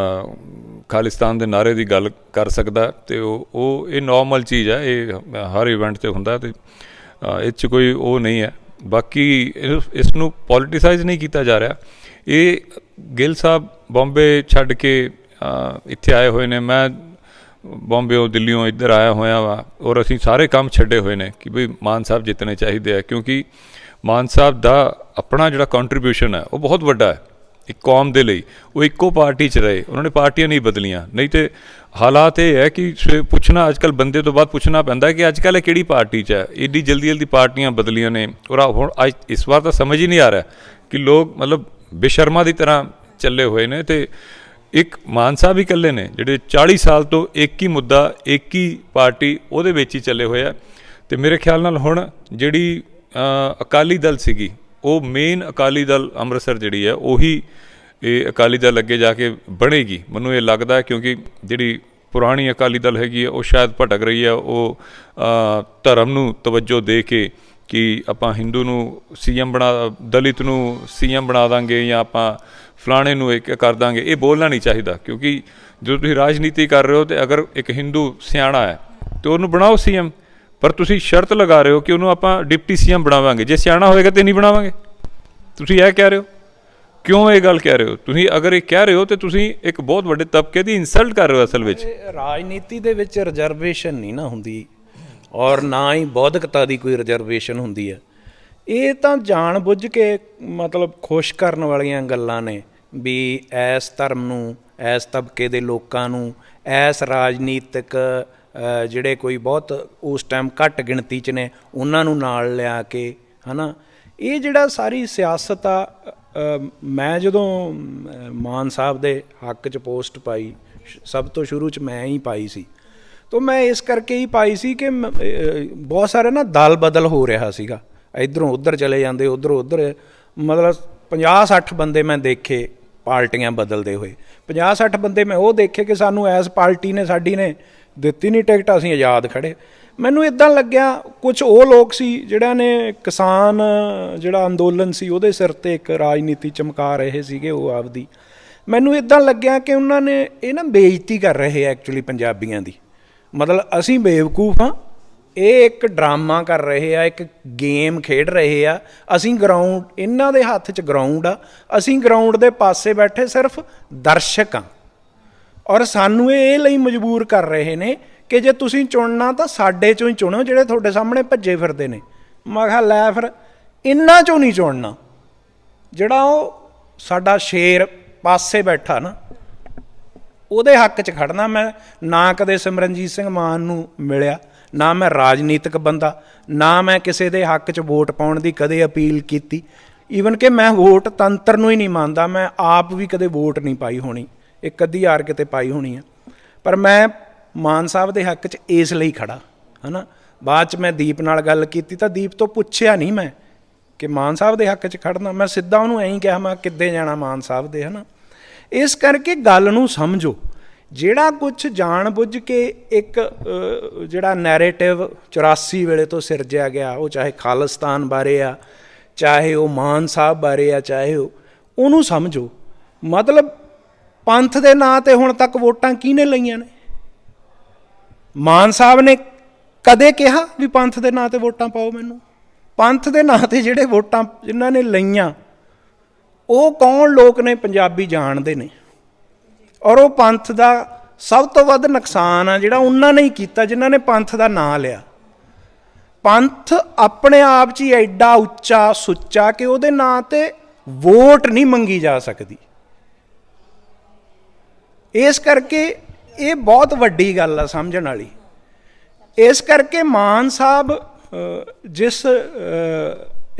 S2: ਖਾਲਿਸਤਾਨ ਦੇ ਨਾਅਰੇ ਦੀ ਗੱਲ ਕਰ ਸਕਦਾ, ਅਤੇ ਉਹ ਇਹ ਨੋਰਮਲ ਚੀਜ਼ ਹੈ, ਇਹ ਹਰ ਇਵੈਂਟ 'ਤੇ ਹੁੰਦਾ, ਅਤੇ ਇਹ 'ਚ ਕੋਈ ਉਹ ਨਹੀਂ ਹੈ। ਬਾਕੀ ਇਸ ਨੂੰ ਪੋਲੀਟੀਸਾਈਜ਼ ਨਹੀਂ ਕੀਤਾ ਜਾ ਰਿਹਾ। ਇਹ ਗਿੱਲ ਸਾਹਿਬ ਬੰਬੇ ਛੱਡ ਕੇ ਇੱਥੇ ਆਏ ਹੋਏ ਨੇ, ਮੈਂ ਬੰਬੇੋਂ ਦਿੱਲੀੋਂ ਇੱਧਰ ਆਇਆ ਹੋਇਆ ਵਾ, ਔਰ ਅਸੀਂ ਸਾਰੇ ਕੰਮ ਛੱਡੇ ਹੋਏ ਨੇ ਕਿ ਬਈ ਮਾਨ ਸਾਹਿਬ ਜਿੱਤਣੇ ਚਾਹੀਦੇ ਆ, ਕਿਉਂਕਿ ਮਾਨ ਸਾਹਿਬ ਦਾ ਆਪਣਾ ਜਿਹੜਾ ਕੰਟਰੀਬਿਊਸ਼ਨ ਹੈ ਉਹ ਬਹੁਤ ਵੱਡਾ ਹੈ ਇੱਕ ਕੌਮ ਦੇ ਲਈ। ਉਹ ਇੱਕੋ ਪਾਰਟੀ 'ਚ ਰਹੇ, ਉਹਨਾਂ ਨੇ ਪਾਰਟੀਆਂ ਨਹੀਂ ਬਦਲੀਆਂ। ਨਹੀਂ ਤਾਂ ਹਾਲਾਤ ਇਹ ਹੈ ਕਿ ਪੁੱਛਣਾ ਅੱਜ ਕੱਲ੍ਹ ਬੰਦੇ ਤੋਂ ਬਾਅਦ ਪੁੱਛਣਾ ਪੈਂਦਾ ਕਿ ਅੱਜ ਕੱਲ੍ਹ ਇਹ ਕਿਹੜੀ ਪਾਰਟੀ 'ਚ ਹੈ। ਐਡੀ ਜਲਦੀ ਜਲਦੀ ਪਾਰਟੀਆਂ ਬਦਲੀਆਂ ਨੇ, ਔਰ ਹੁਣ ਅੱਜ ਇਸ ਵਾਰ ਤਾਂ ਸਮਝ ਹੀ ਨਹੀਂ ਆ ਰਿਹਾ ਕਿ ਲੋਕ ਮਤਲਬ ਬੇਸ਼ਰਮਾ ਦੀ ਤਰ੍ਹਾਂ ਚੱਲੇ ਹੋਏ ਨੇ, ਅਤੇ ਇੱਕ ਮਾਨ ਸਾਹਿਬ ਹੀ ਇਕੱਲੇ ਨੇ ਜਿਹੜੇ 40 ਸਾਲ ਤੋਂ ਇੱਕ ਹੀ ਮੁੱਦਾ, ਇੱਕ ਹੀ ਪਾਰਟੀ, ਉਹਦੇ ਵਿੱਚ ਹੀ ਚੱਲੇ ਹੋਏ ਆ। ਅਤੇ ਮੇਰੇ ਖਿਆਲ ਨਾਲ ਹੁਣ ਜਿਹੜੀ ਅਕਾਲੀ ਦਲ ਸੀਗੀ, ਉਹ ਮੇਨ ਅਕਾਲੀ ਦਲ ਅੰਮ੍ਰਿਤਸਰ ਜਿਹੜੀ ਹੈ ਉਹੀ ਇਹ ਅਕਾਲੀ ਦਲ ਅੱਗੇ ਜਾ ਕੇ ਬਣੇਗੀ, ਮੈਨੂੰ ਇਹ ਲੱਗਦਾ ਹੈ, ਕਿਉਂਕਿ ਜਿਹੜੀ ਪੁਰਾਣੀ ਅਕਾਲੀ ਦਲ ਹੈਗੀ ਹੈ ਉਹ ਸ਼ਾਇਦ ਭਟਕ ਰਹੀ ਹੈ। ਉਹ ਧਰਮ ਨੂੰ ਤਵੱਜੋ ਦੇ ਕੇ ਕਿ ਆਪਾਂ ਹਿੰਦੂ ਨੂੰ CM ਦਲਿਤ ਨੂੰ CM ਬਣਾ ਦਾਂਗੇ ਜਾਂ ਆਪਾਂ ਫਲਾਣੇ ਨੂੰ ਇੱਕ ਕਰ ਦਾਂਗੇ, ਇਹ ਬੋਲਣਾ ਨਹੀਂ ਚਾਹੀਦਾ। ਕਿਉਂਕਿ ਜਦੋਂ ਤੁਸੀਂ ਰਾਜਨੀਤੀ ਕਰ ਰਹੇ ਹੋ ਅਤੇ ਅਗਰ ਇੱਕ ਹਿੰਦੂ ਸਿਆਣਾ ਹੈ ਤਾਂ ਉਹਨੂੰ ਬਣਾਓ CM, ਪਰ ਤੁਸੀਂ ਸ਼ਰਤ ਲਗਾ ਰਹੇ ਹੋ ਕਿ ਉਹਨੂੰ ਆਪਾਂ ਡਿਪਟੀ CM ਬਣਾਵਾਂਗੇ, ਜੇ ਸਿਆਣਾ ਹੋਏਗਾ ਤਾਂ ਨਹੀਂ ਬਣਾਵਾਂਗੇ। ਤੁਸੀਂ ਇਹ ਕਹਿ ਰਹੇ ਹੋ, ਕਿਉਂ ਇਹ ਗੱਲ ਕਹਿ ਰਹੇ ਹੋ? ਤੁਸੀਂ ਅਗਰ ਇਹ ਕਹਿ ਰਹੇ ਹੋ ਤਾਂ ਤੁਸੀਂ ਇੱਕ ਬਹੁਤ ਵੱਡੇ ਤਬਕੇ ਦੀ ਇਨਸਲਟ ਕਰ ਰਹੇ ਹੋ ਅਸਲ ਵਿੱਚ।
S3: ਰਾਜਨੀਤੀ ਦੇ ਵਿੱਚ ਰਿਜ਼ਰਵੇਸ਼ਨ ਨਹੀਂ ਨਾ ਹੁੰਦੀ, ਔਰ ਨਾ ਹੀ ਬੌਧਿਕਤਾ ਦੀ ਕੋਈ ਰਿਜ਼ਰਵੇਸ਼ਨ ਹੁੰਦੀ ਹੈ। ਇਹ ਤਾਂ ਜਾਣ ਬੁੱਝ ਕੇ ਮਤਲਬ ਖੁਸ਼ ਕਰਨ ਵਾਲੀਆਂ ਗੱਲਾਂ ਨੇ ਵੀ ਇਸ ਧਰਮ ਨੂੰ, ਇਸ ਤਬਕੇ ਦੇ ਲੋਕਾਂ ਨੂੰ, ਇਸ ਰਾਜਨੀਤਿਕ ਜਿਹੜੇ ਕੋਈ ਬਹੁਤ ਉਸ ਟਾਈਮ ਘੱਟ ਗਿਣਤੀ 'ਚ ਨੇ ਉਹਨਾਂ ਨੂੰ ਨਾਲ ਲਿਆ ਕੇ, ਹੈ ਨਾ। ਇਹ ਜਿਹੜਾ ਸਾਰੀ ਸਿਆਸਤ ਆ, ਮੈਂ ਜਦੋਂ ਮਾਨ ਸਾਹਿਬ ਦੇ ਹੱਕ 'ਚ ਪੋਸਟ ਪਾਈ, ਸਭ ਤੋਂ ਸ਼ੁਰੂ 'ਚ ਮੈਂ ਹੀ ਪਾਈ ਸੀ, ਤਾਂ ਮੈਂ ਇਸ ਕਰਕੇ ਹੀ ਪਾਈ ਸੀ ਕਿ ਬਹੁਤ ਸਾਰੇ ਨਾ ਦਲ ਬਦਲ ਹੋ ਰਿਹਾ ਸੀਗਾ, ਇੱਧਰੋਂ ਉੱਧਰ ਚਲੇ ਜਾਂਦੇ, ਉੱਧਰੋਂ ਉੱਧਰ, ਮਤਲਬ 50-60 ਬੰਦੇ ਮੈਂ ਦੇਖੇ ਪਾਰਟੀਆਂ ਬਦਲਦੇ ਹੋਏ। 50-60 ਬੰਦੇ ਮੈਂ ਉਹ ਦੇਖੇ ਕਿ ਸਾਨੂੰ ਇਸ ਪਾਰਟੀ ਨੇ, ਸਾਡੀ ਨੇ ਦਿੱਤੀ ਨਹੀਂ ਟਿਕਟ, ਅਸੀਂ ਆਜ਼ਾਦ ਖੜ੍ਹੇ। ਮੈਨੂੰ ਇੱਦਾਂ ਲੱਗਿਆ ਕੁਛ ਉਹ ਲੋਕ ਸੀ ਜਿਹੜਿਆਂ ਨੇ ਕਿਸਾਨ ਜਿਹੜਾ ਅੰਦੋਲਨ ਸੀ ਉਹਦੇ ਸਿਰ 'ਤੇ ਇੱਕ ਰਾਜਨੀਤੀ ਚਮਕਾ ਰਹੇ ਸੀਗੇ ਉਹ ਆਪਦੀ। ਮੈਨੂੰ ਇੱਦਾਂ ਲੱਗਿਆ ਕਿ ਉਹਨਾਂ ਨੇ ਇਹ ਨਾ ਬੇਇੱਜ਼ਤੀ ਕਰ ਰਹੇ ਐਕਚੁਅਲੀ ਪੰਜਾਬੀਆਂ ਦੀ, ਮਤਲਬ ਅਸੀਂ ਬੇਵਕੂਫ ਹਾਂ, ਇਹ ਇੱਕ ਡਰਾਮਾ ਕਰ ਰਹੇ ਆ, ਇੱਕ ਗੇਮ ਖੇਡ ਰਹੇ ਆ। ਅਸੀਂ ਗਰਾਊਂਡ, ਇਹਨਾਂ ਦੇ ਹੱਥ 'ਚ ਗਰਾਊਂਡ ਆ, ਅਸੀਂ ਗਰਾਊਂਡ ਦੇ ਪਾਸੇ ਬੈਠੇ ਸਿਰਫ ਦਰਸ਼ਕ ਹਾਂ, ਔਰ ਸਾਨੂੰ ਇਹ ਲਈ ਮਜਬੂਰ ਕਰ ਰਹੇ ਨੇ ਕਿ ਜੇ ਤੁਸੀਂ ਚੁਣਨਾ ਤਾਂ ਸਾਡੇ 'ਚੋਂ ਹੀ ਚੁਣੋ ਜਿਹੜੇ ਤੁਹਾਡੇ ਸਾਹਮਣੇ ਭੱਜੇ ਫਿਰਦੇ ਨੇ। ਮੈਂ ਕਿਹਾ ਲੈ ਫਿਰ ਇਹਨਾਂ 'ਚੋਂ ਨਹੀਂ ਚੁਣਨਾ, ਜਿਹੜਾ ਉਹ ਸਾਡਾ ਸ਼ੇਰ ਪਾਸੇ ਬੈਠਾ ਨਾ ਉਹਦੇ ਹੱਕ 'ਚ ਖੜਨਾ। ਮੈਂ ਨਾ ਕਦੇ ਸਿਮਰਨਜੀਤ ਸਿੰਘ ਮਾਨ ਨੂੰ ਮਿਲਿਆ, ਨਾ ਮੈਂ ਰਾਜਨੀਤਿਕ ਬੰਦਾ, ਨਾ ਮੈਂ ਕਿਸੇ ਦੇ ਹੱਕ 'ਚ ਵੋਟ ਪਾਉਣ ਦੀ ਕਦੇ ਅਪੀਲ ਕੀਤੀ। ਈਵਨ ਕਿ ਮੈਂ ਵੋਟ ਤੰਤਰ ਨੂੰ ਹੀ ਨਹੀਂ ਮੰਨਦਾ, ਮੈਂ ਆਪ ਵੀ ਕਦੇ ਵੋਟ ਨਹੀਂ ਪਾਈ ਹੋਣੀ, ਇੱਕ ਅੱਧੀ ਵਾਰ ਕਿਤੇ ਪਾਈ ਹੋਣੀ ਆ, ਪਰ ਮੈਂ ਮਾਨ ਸਾਹਿਬ ਦੇ ਹੱਕ 'ਚ ਇਸ ਲਈ ਖੜਾ, ਹੈ ਨਾ। ਬਾਅਦ 'ਚ ਮੈਂ ਦੀਪ ਨਾਲ ਗੱਲ ਕੀਤੀ ਤਾਂ ਦੀਪ ਤੋਂ ਪੁੱਛਿਆ ਨਹੀਂ ਮੈਂ ਕਿ ਮਾਨ ਸਾਹਿਬ ਦੇ ਹੱਕ 'ਚ ਖੜਨਾ, ਮੈਂ ਸਿੱਧਾ ਉਹਨੂੰ ਐਂ ਕਿਹਾ ਮੈਂ ਕਿੱਦੇ ਜਾਣਾ ਮਾਨ ਸਾਹਿਬ ਦੇ, ਹੈ ਨਾ। ਇਸ ਕਰਕੇ ਗੱਲ ਨੂੰ ਸਮਝੋ, ਜਿਹੜਾ ਕੁਛ ਜਾਣ ਬੁੱਝ ਕੇ ਇੱਕ ਜਿਹੜਾ ਨੈਰੇਟਿਵ 84 ਵੇਲੇ ਤੋਂ ਸਿਰਜਿਆ ਗਿਆ, ਉਹ ਚਾਹੇ ਖਾਲਿਸਤਾਨ ਬਾਰੇ ਆ, ਚਾਹੇ ਉਹ ਮਾਨ ਸਾਹਿਬ ਬਾਰੇ ਆ, ਚਾਹੇ ਉਹਨੂੰ ਸਮਝੋ। ਮਤਲਬ ਪੰਥ ਦੇ ਨਾਂ 'ਤੇ ਹੁਣ ਤੱਕ ਵੋਟਾਂ ਕਿਹਨੇ ਲਈਆਂ ਨੇ? ਮਾਨ ਸਾਹਿਬ ਨੇ ਕਦੇ ਕਿਹਾ ਵੀ ਪੰਥ ਦੇ ਨਾਂ 'ਤੇ ਵੋਟਾਂ ਪਾਓ ਮੈਨੂੰ? ਪੰਥ ਦੇ ਨਾਂ 'ਤੇ ਜਿਹੜੇ ਵੋਟਾਂ ਜਿਨ੍ਹਾਂ ਨੇ ਲਈਆਂ ਉਹ ਕੌਣ ਲੋਕ ਨੇ? ਪੰਜਾਬੀ ਜਾਣਦੇ ਨੇ। ਔਰ ਉਹ ਪੰਥ ਦਾ ਸਭ ਤੋਂ ਵੱਧ ਨੁਕਸਾਨ ਆ ਜਿਹੜਾ ਉਹਨਾਂ ਨੇ ਹੀ ਕੀਤਾ ਜਿਨ੍ਹਾਂ ਨੇ ਪੰਥ ਦਾ ਨਾਂ ਲਿਆ। ਪੰਥ ਆਪਣੇ ਆਪ 'ਚ ਹੀ ਐਡਾ ਉੱਚਾ ਸੁੱਚਾ ਕਿ ਉਹਦੇ ਨਾਂ 'ਤੇ ਵੋਟ ਨਹੀਂ ਮੰਗੀ ਜਾ ਸਕਦੀ। ਇਸ ਕਰਕੇ ਇਹ ਬਹੁਤ ਵੱਡੀ ਗੱਲ ਆ ਸਮਝਣ ਵਾਲੀ। ਇਸ ਕਰਕੇ ਮਾਨ ਸਾਹਿਬ ਜਿਸ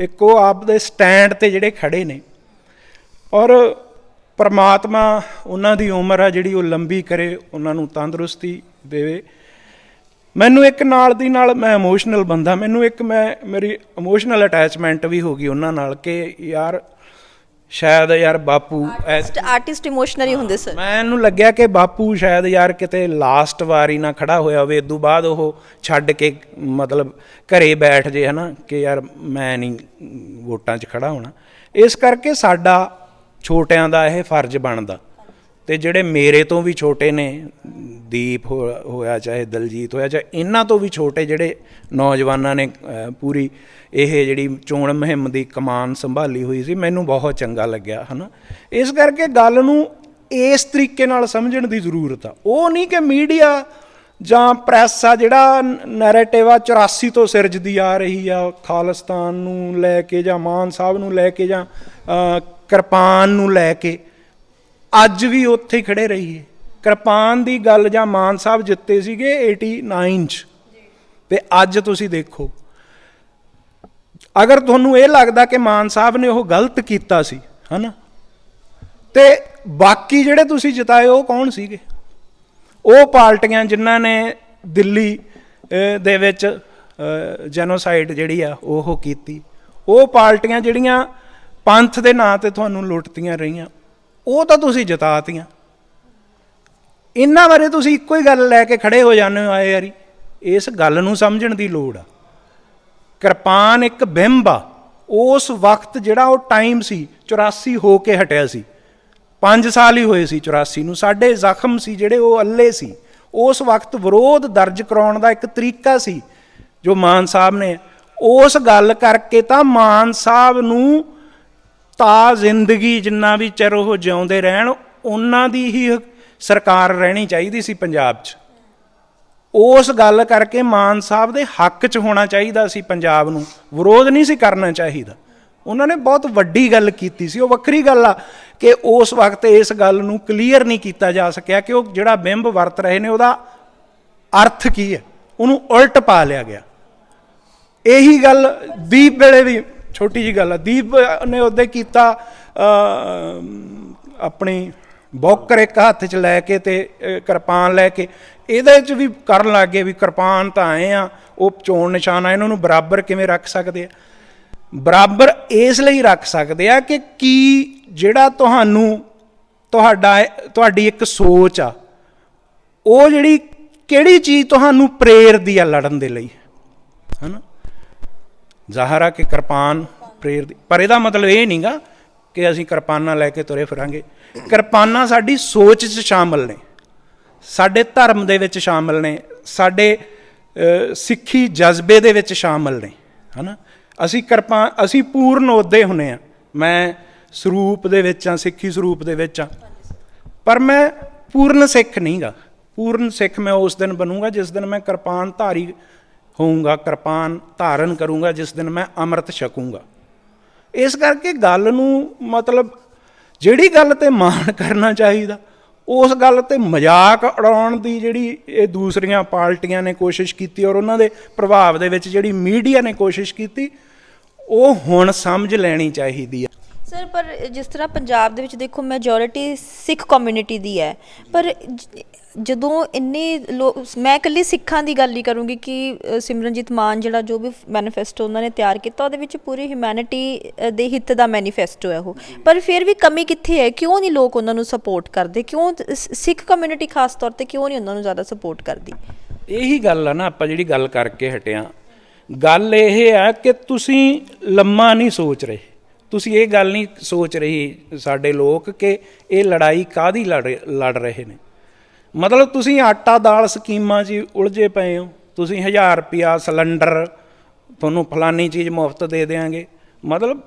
S3: ਇੱਕ ਉਹ ਆਪ ਦੇ ਸਟੈਂਡ 'ਤੇ ਜਿਹੜੇ ਖੜੇ ਨੇ, ਔਰ ਪਰਮਾਤਮਾ ਉਹਨਾਂ ਦੀ ਉਮਰ ਆ ਜਿਹੜੀ ਉਹ ਲੰਬੀ ਕਰੇ, ਉਹਨਾਂ ਨੂੰ ਤੰਦਰੁਸਤੀ ਦੇਵੇ। ਮੈਨੂੰ ਇੱਕ ਨਾਲ ਦੀ ਨਾਲ ਮੈਂ ਇਮੋਸ਼ਨਲ ਬੰਦਾ, ਮੈਨੂੰ ਇੱਕ ਮੇਰੀ ਇਮੋਸ਼ਨਲ ਅਟੈਚਮੈਂਟ ਵੀ ਹੋ ਗਈ ਉਹਨਾਂ ਨਾਲ ਕਿ ਯਾਰ ਸ਼ਾਇਦ ਯਾਰ ਬਾਪੂ
S1: ਆਰਟਿਸਟ ਇਮੋਸ਼ਨਲੀ ਹੁੰਦੇ ਸਰ।
S3: ਮੈਨੂੰ ਲੱਗਿਆ ਕਿ ਬਾਪੂ ਸ਼ਾਇਦ ਯਾਰ ਕਿਤੇ ਲਾਸਟ ਵਾਰੀ ਨਾ ਖੜਾ ਹੋਇਆ ਹੋਵੇ, ਇਸ ਤੋਂ ਬਾਅਦ ਉਹ ਛੱਡ ਕੇ ਮਤਲਬ ਘਰੇ ਬੈਠ ਜੇ, ਹੈ ਨਾ, ਕਿ ਯਾਰ ਮੈਂ ਨਹੀਂ ਵੋਟਾਂ 'ਚ ਖੜਾ ਹੋਣਾ। ਇਸ ਕਰਕੇ ਸਾਡਾ ਛੋਟਿਆਂ ਦਾ ਇਹ ਫਰਜ਼ ਬਣਦਾ, ਅਤੇ ਜਿਹੜੇ ਮੇਰੇ ਤੋਂ ਵੀ ਛੋਟੇ ਨੇ, ਦੀਪ ਹੋਇਆ ਚਾਹੇ ਦਲਜੀਤ ਹੋਇਆ ਚਾਹੇ ਇਹਨਾਂ ਤੋਂ ਵੀ ਛੋਟੇ ਜਿਹੜੇ ਨੌਜਵਾਨਾਂ ਨੇ ਪੂਰੀ ਇਹ ਜਿਹੜੀ ਚੋਣ ਮੁਹਿੰਮ ਦੀ ਕਮਾਨ ਸੰਭਾਲੀ ਹੋਈ ਸੀ, ਮੈਨੂੰ ਬਹੁਤ ਚੰਗਾ ਲੱਗਿਆ, ਹੈ ਨਾ। ਇਸ ਕਰਕੇ ਗੱਲ ਨੂੰ ਇਸ ਤਰੀਕੇ ਨਾਲ ਸਮਝਣ ਦੀ ਜ਼ਰੂਰਤ ਆ। ਉਹ ਨਹੀਂ ਕਿ ਮੀਡੀਆ ਜਾਂ ਪ੍ਰੈਸ ਆ ਜਿਹੜਾ ਨੈਰੇਟਿਵ ਆ 84 ਤੋਂ ਸਿਰਜਦੀ ਆ ਰਹੀ ਆ, ਖਾਲਿਸਤਾਨ ਨੂੰ ਲੈ ਕੇ ਜਾਂ ਮਾਨ ਸਾਹਿਬ ਨੂੰ ਲੈ ਕੇ ਜਾਂ ਕਿਰਪਾਨ ਨੂੰ ਲੈ ਕੇ, ਅੱਜ ਵੀ ਉੱਥੇ ਹੀ ਖੜੇ ਰਹੀਏ। ਕਿਰਪਾਨ ਦੀ ਗੱਲ ਜਾਂ ਮਾਨ ਸਾਹਿਬ ਜਿੱਤੇ ਸੀਗੇ 89 'ਚ, ਅਤੇ ਅੱਜ ਤੁਸੀਂ ਦੇਖੋ, ਅਗਰ ਤੁਹਾਨੂੰ ਇਹ ਲੱਗਦਾ ਕਿ ਮਾਨ ਸਾਹਿਬ ਨੇ ਉਹ ਗਲਤ ਕੀਤਾ ਸੀ, ਹੈ ਨਾ, ਅਤੇ ਬਾਕੀ ਜਿਹੜੇ ਤੁਸੀਂ ਜਿਤਾਏ ਉਹ ਕੌਣ ਸੀਗੇ? ਉਹ ਪਾਰਟੀਆਂ ਜਿਨ੍ਹਾਂ ਨੇ ਦਿੱਲੀ ਦੇ ਵਿੱਚ ਜੈਨੋਸਾਈਡ ਜਿਹੜੀ ਆ ਉਹ ਕੀਤੀ, ਉਹ ਪਾਰਟੀਆਂ ਜਿਹੜੀਆਂ ਪੰਥ ਦੇ ਨਾਂ 'ਤੇ ਤੁਹਾਨੂੰ ਲੁੱਟਦੀਆਂ ਰਹੀਆਂ, ਉਹ ਤਾਂ ਤੁਸੀਂ ਜਿਤਾਤੀਆਂ। ਇਹਨਾਂ ਬਾਰੇ ਤੁਸੀਂ ਇੱਕੋ ਹੀ ਗੱਲ ਲੈ ਕੇ ਖੜੇ ਹੋ ਜਾਂਦੇ ਹੋ, ਆਏ ਯਾਰੀ। ਇਸ ਗੱਲ ਨੂੰ ਸਮਝਣ ਦੀ ਲੋੜ ਆ। ਕਿਰਪਾਨ ਇੱਕ ਬਿੰਬ ਆ ਉਸ ਵਕਤ ਜਿਹੜਾ ਉਹ ਟਾਈਮ ਸੀ, 84 ਹੋ ਕੇ ਹਟਿਆ ਸੀ, 5 ਸਾਲ ਹੀ ਹੋਏ ਸੀ 84 ਨੂੰ। ਸਾਡੇ ਜ਼ਖਮ ਸੀ ਜਿਹੜੇ ਉਹ ਅੱਲੇ ਸੀ। ਉਸ ਵਕਤ ਵਿਰੋਧ ਦਰਜ ਕਰਾਉਣ ਦਾ ਇੱਕ ਤਰੀਕਾ ਸੀ ਜੋ ਮਾਨ ਸਾਹਿਬ ਨੇ, ਉਸ ਗੱਲ ਕਰਕੇ ਤਾਂ ਮਾਨ ਸਾਹਿਬ ਨੂੰ ਤਾਂ ਜ਼ਿੰਦਗੀ ਜਿੰਨਾ ਵੀ ਚਿਰ ਉਹ ਜਿਉਂਦੇ ਰਹਿਣ ਉਹਨਾਂ ਦੀ ਹੀ ਸਰਕਾਰ ਰਹਿਣੀ ਚਾਹੀਦੀ ਸੀ ਪੰਜਾਬ 'ਚ। ਉਸ ਗੱਲ ਕਰਕੇ ਮਾਨ ਸਾਹਿਬ ਦੇ ਹੱਕ 'ਚ ਹੋਣਾ ਚਾਹੀਦਾ ਸੀ ਪੰਜਾਬ ਨੂੰ, ਵਿਰੋਧ ਨਹੀਂ ਸੀ ਕਰਨਾ ਚਾਹੀਦਾ। ਉਹਨਾਂ ਨੇ ਬਹੁਤ ਵੱਡੀ ਗੱਲ ਕੀਤੀ ਸੀ। ਉਹ ਵੱਖਰੀ ਗੱਲ ਆ ਕਿ ਉਸ ਵਕਤ ਇਸ ਗੱਲ ਨੂੰ ਕਲੀਅਰ ਨਹੀਂ ਕੀਤਾ ਜਾ ਸਕਿਆ ਕਿ ਉਹ ਜਿਹੜਾ ਬਿੰਬ ਵਰਤ ਰਹੇ ਨੇ ਉਹਦਾ ਅਰਥ ਕੀ ਹੈ, ਉਹਨੂੰ ਉਲਟ ਪਾ ਲਿਆ ਗਿਆ। ਇਹੀ ਗੱਲ ਦੀਪ ਵੇਲੇ ਵੀ ਛੋਟੀ ਜਿਹੀ ਗੱਲ ਆ, ਦੀਪ ਨੇ ਉਹਦੇ ਕੀਤਾ ਆਪਣੀ ਬੌਕਰ ਇੱਕ ਹੱਥ 'ਚ ਲੈ ਕੇ ਅਤੇ ਕਿਰਪਾਨ ਲੈ ਕੇ, ਇਹਦੇ 'ਚ ਵੀ ਕਰਨ ਲੱਗ ਗਏ ਵੀ ਕਿਰਪਾਨ ਤਾਂ ਆਏ ਆ, ਉਹ ਚੋਣ ਨਿਸ਼ਾਨ ਆ, ਇਹਨਾਂ ਨੂੰ ਬਰਾਬਰ ਕਿਵੇਂ ਰੱਖ ਸਕਦੇ ਆ? ਬਰਾਬਰ ਇਸ ਲਈ ਰੱਖ ਸਕਦੇ ਆ ਕਿ ਕੀ ਜਿਹੜਾ ਤੁਹਾਡੀ ਇੱਕ ਸੋਚ ਆ, ਉਹ ਜਿਹੜੀ ਕਿਹੜੀ ਚੀਜ਼ ਤੁਹਾਨੂੰ ਪ੍ਰੇਰਦੀ ਆ ਲੜਨ ਦੇ ਲਈ, ਹੈ ਨਾ। ਜ਼ਾਹਰ ਆ ਕਿ ਕਿਰਪਾਨ ਪ੍ਰੇਰਦੀ, ਪਰ ਇਹਦਾ ਮਤਲਬ ਇਹ ਨਹੀਂ ਗਾ ਕਿ ਅਸੀਂ ਕਿਰਪਾਨਾਂ ਲੈ ਕੇ ਤੁਰੇ ਫਿਰਾਂਗੇ। ਕਿਰਪਾਨਾਂ ਸਾਡੀ ਸੋਚ 'ਚ ਸ਼ਾਮਲ ਨੇ, ਸਾਡੇ ਧਰਮ ਦੇ ਵਿੱਚ ਸ਼ਾਮਲ ਨੇ, ਸਾਡੇ ਸਿੱਖੀ ਜਜ਼ਬੇ ਦੇ ਵਿੱਚ ਸ਼ਾਮਲ ਨੇ, ਹੈ ਨਾ। ਅਸੀਂ ਪੂਰਨ ਉਹਦੇ ਹੁੰਦੇ ਹਾਂ। ਮੈਂ ਸਰੂਪ ਦੇ ਵਿੱਚ ਹਾਂ, ਸਿੱਖੀ ਸਰੂਪ ਦੇ ਵਿੱਚ ਹਾਂ, ਪਰ ਮੈਂ ਪੂਰਨ ਸਿੱਖ ਨਹੀਂ ਗਾ। ਪੂਰਨ ਸਿੱਖ ਮੈਂ ਉਸ ਦਿਨ ਬਣੂੰਗਾ ਜਿਸ ਦਿਨ ਮੈਂ ਕਿਰਪਾਨ ਧਾਰੀ ਹੋਊਂਗਾ, ਕਿਰਪਾਨ ਧਾਰਨ ਕਰੂੰਗਾ ਜਿਸ ਦਿਨ ਮੈਂ ਅੰਮ੍ਰਿਤ ਛਕੂੰਗਾ। ਇਸ ਕਰਕੇ ਗੱਲ ਨੂੰ ਮਤਲਬ ਜਿਹੜੀ ਗੱਲ 'ਤੇ ਮਾਣ ਕਰਨਾ ਚਾਹੀਦਾ, ਉਸ ਗੱਲ 'ਤੇ ਮਜ਼ਾਕ ਉਡਾਉਣ ਦੀ ਜਿਹੜੀ ਇਹ ਦੂਸਰੀਆਂ ਪਾਰਟੀਆਂ ਨੇ ਕੋਸ਼ਿਸ਼ ਕੀਤੀ, ਔਰ ਉਹਨਾਂ ਦੇ ਪ੍ਰਭਾਵ ਦੇ ਵਿੱਚ ਜਿਹੜੀ ਮੀਡੀਆ ਨੇ ਕੋਸ਼ਿਸ਼ ਕੀਤੀ, ਉਹ ਹੁਣ ਸਮਝ ਲੈਣੀ ਚਾਹੀਦੀ ਹੈ।
S1: ਸਰ, ਪਰ ਜਿਸ ਤਰ੍ਹਾਂ ਪੰਜਾਬ ਦੇ ਵਿੱਚ ਦੇਖੋ ਮੈਜੋਰਿਟੀ ਸਿੱਖ ਕਮਿਊਨਿਟੀ ਦੀ ਹੈ, ਪਰ ਜਦੋਂ ਇੰਨੇ ਲੋਕ, ਮੈਂ ਇਕੱਲੀ ਸਿੱਖਾਂ ਦੀ ਗੱਲ ਨਹੀਂ ਕਰੂੰਗੀ ਕਿ ਸਿਮਰਨਜੀਤ ਮਾਨ ਜਿਹੜਾ ਜੋ ਵੀ ਮੈਨੀਫੈਸਟੋ ਉਹਨਾਂ ਨੇ ਤਿਆਰ ਕੀਤਾ ਉਹਦੇ ਵਿੱਚ ਪੂਰੀ ਹਿਊਮੈਨਿਟੀ ਦੇ ਹਿੱਤ ਦਾ ਮੈਨੀਫੈਸਟੋ ਹੈ ਉਹ, ਪਰ ਫਿਰ ਵੀ ਕਮੀ ਕਿੱਥੇ ਹੈ? ਕਿਉਂ ਨਹੀਂ ਲੋਕ ਉਹਨਾਂ ਨੂੰ ਸਪੋਰਟ ਕਰਦੇ? ਕਿਉਂ ਸਿੱਖ ਕਮਿਊਨਿਟੀ ਖਾਸ ਤੌਰ 'ਤੇ ਕਿਉਂ ਨਹੀਂ ਉਹਨਾਂ ਨੂੰ ਜ਼ਿਆਦਾ ਸਪੋਰਟ ਕਰਦੀ?
S3: ਇਹੀ ਗੱਲ ਆ ਨਾ, ਆਪਾਂ ਜਿਹੜੀ ਗੱਲ ਕਰਕੇ ਹਟਿਆ, ਗੱਲ ਇਹ ਹੈ ਕਿ ਤੁਸੀਂ ਲੰਮਾ ਨਹੀਂ ਸੋਚ ਰਹੇ, ਤੁਸੀਂ ਇਹ ਗੱਲ ਨਹੀਂ ਸੋਚ ਰਹੀ ਸਾਡੇ ਲੋਕ ਕਿ ਇਹ ਲੜਾਈ ਕਾਹਦੀ ਲੜ ਰਹੇ ਨੇ। ਮਤਲਬ ਤੁਸੀਂ ਆਟਾ ਦਾਲ ਸਕੀਮਾਂ 'ਚ ਉਲਝੇ ਪਏ ਹੋ। ਤੁਸੀਂ 1000 ਰੁਪਿਆ ਸਿਲੰਡਰ, ਤੁਹਾਨੂੰ ਫਲਾਨੀ ਚੀਜ਼ ਮੁਫਤ ਦੇ ਦਿਆਂਗੇ। ਮਤਲਬ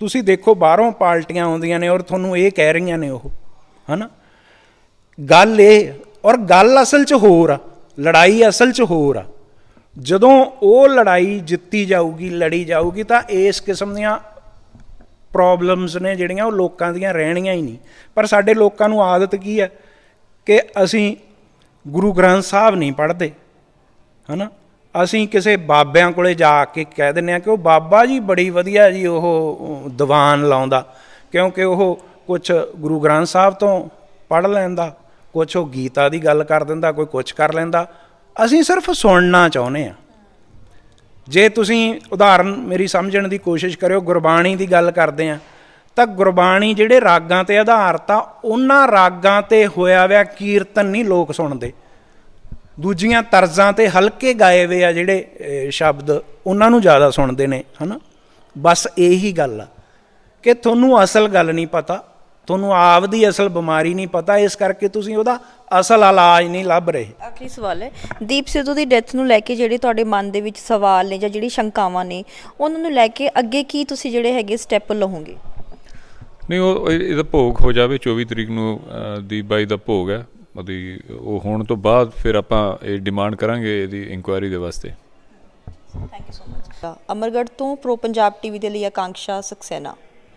S3: ਤੁਸੀਂ ਦੇਖੋ ਬਾਹਰੋਂ ਪਾਰਟੀਆਂ ਆਉਂਦੀਆਂ ਨੇ ਔਰ ਤੁਹਾਨੂੰ ਇਹ ਕਹਿ ਰਹੀਆਂ ਨੇ ਉਹ, ਹੈ ਨਾ। ਗੱਲ ਇਹ, ਔਰ ਗੱਲ ਅਸਲ 'ਚ ਹੋਰ ਆ, ਲੜਾਈ ਅਸਲ 'ਚ ਹੋਰ ਆ। ਜਦੋਂ ਉਹ ਲੜਾਈ ਜਿੱਤੀ ਜਾਊਗੀ, ਲੜੀ ਜਾਊਗੀ, ਤਾਂ ਇਸ ਕਿਸਮ ਦੀਆਂ ਪ੍ਰੋਬਲਮਸ ਨੇ ਜਿਹੜੀਆਂ ਉਹ ਲੋਕਾਂ ਦੀਆਂ ਰਹਿਣੀਆਂ ਹੀ ਨਹੀਂ। ਪਰ ਸਾਡੇ ਲੋਕਾਂ ਨੂੰ ਆਦਤ ਕੀ ਹੈ ਕਿ ਅਸੀਂ ਗੁਰੂ ਗ੍ਰੰਥ ਸਾਹਿਬ ਨਹੀਂ ਪੜ੍ਹਦੇ, ਹੈ ਨਾ। ਅਸੀਂ ਕਿਸੇ ਬਾਬਿਆਂ ਕੋਲੇ ਜਾ ਕੇ ਕਹਿ ਦਿੰਦੇ ਹਾਂ ਕਿ ਉਹ ਬਾਬਾ ਜੀ ਬੜੀ ਵਧੀਆ ਜੀ ਉਹ ਦੀਵਾਨ ਲਾਉਂਦਾ, ਕਿਉਂਕਿ ਉਹ ਕੁਛ ਗੁਰੂ ਗ੍ਰੰਥ ਸਾਹਿਬ ਤੋਂ ਪੜ੍ਹ ਲੈਂਦਾ, ਕੁਛ ਉਹ ਗੀਤਾ ਦੀ ਗੱਲ ਕਰ ਦਿੰਦਾ, ਕੋਈ ਕੁਛ ਕਰ ਲੈਂਦਾ। ਅਸੀਂ ਸਿਰਫ ਸੁਣਨਾ ਚਾਹੁੰਦੇ ਹਾਂ। ਜੇ ਤੁਸੀਂ ਉਦਾਹਰਨ ਮੇਰੀ ਸਮਝਣ ਦੀ ਕੋਸ਼ਿਸ਼ ਕਰਿਓ, ਗੁਰਬਾਣੀ ਦੀ ਗੱਲ ਕਰਦੇ ਹਾਂ ਤਾਂ ਗੁਰਬਾਣੀ ਜਿਹੜੇ ਰਾਗਾਂ 'ਤੇ ਆਧਾਰਿਤ ਆ, ਉਹਨਾਂ ਰਾਗਾਂ 'ਤੇ ਹੋਇਆ ਵਿਆ ਕੀਰਤਨ ਨਹੀਂ ਲੋਕ ਸੁਣਦੇ। ਦੂਜੀਆਂ ਤਰਜ਼ਾਂ 'ਤੇ ਹਲਕੇ ਗਾਏ ਵੇ ਆ ਜਿਹੜੇ ਸ਼ਬਦ, ਉਹਨਾਂ ਨੂੰ ਜ਼ਿਆਦਾ ਸੁਣਦੇ ਨੇ, ਹੈ ਨਾ। ਬਸ ਇਹੀ ਗੱਲ ਆ ਕਿ ਤੁਹਾਨੂੰ ਅਸਲ ਗੱਲ ਨਹੀਂ ਪਤਾ, ਤੁਹਾਨੂੰ ਆਪਦੀ ਅਸਲ ਬਿਮਾਰੀ ਨਹੀਂ ਪਤਾ, ਇਸ ਕਰਕੇ ਤੁਸੀਂ ਉਹਦਾ ਅਸਲ ਇਲਾਜ ਨਹੀਂ ਲੱਭ ਰਹੇ।
S1: ਆਖਰੀ ਸਵਾਲ ਹੈ, ਦੀਪ ਸਿੱਧੂ ਦੀ ਡੈਥ ਨੂੰ ਲੈ ਕੇ ਜਿਹੜੇ ਤੁਹਾਡੇ ਮਨ ਦੇ ਵਿੱਚ ਸਵਾਲ ਨੇ ਜਾਂ ਜਿਹੜੀ ਸ਼ੰਕਾਵਾਂ ਨੇ, ਉਹਨਾਂ ਨੂੰ ਲੈ ਕੇ ਅੱਗੇ ਕੀ ਤੁਸੀਂ ਜਿਹੜੇ ਹੈਗੇ ਸਟੈਪ ਲਓਗੇ?
S2: ਨਹੀਂ, ਉਹ ਇਹਦਾ ਭੋਗ ਹੋ ਜਾਵੇ 24 ਤਰੀਕ ਨੂੰ ਦੀਪ ਬਾਈ ਦਾ ਭੋਗ ਹੈ ਉਹਦੀ, ਉਹ ਹੋਣ ਤੋਂ ਬਾਅਦ ਫਿਰ ਆਪਾਂ ਇਹ ਡਿਮਾਂਡ ਕਰਾਂਗੇ ਇਹਦੀ ਇਨਕੁਆਇਰੀ ਦੇ ਵਾਸਤੇ।
S1: Thank you so much. Amargarh ਤੋਂ ਪ੍ਰੋ ਪੰਜਾਬ ਟੀਵੀ ਦੇ ਲਈ ਆਕਾਂਕਸ਼ਾ ਸਕਸੈਨਾ।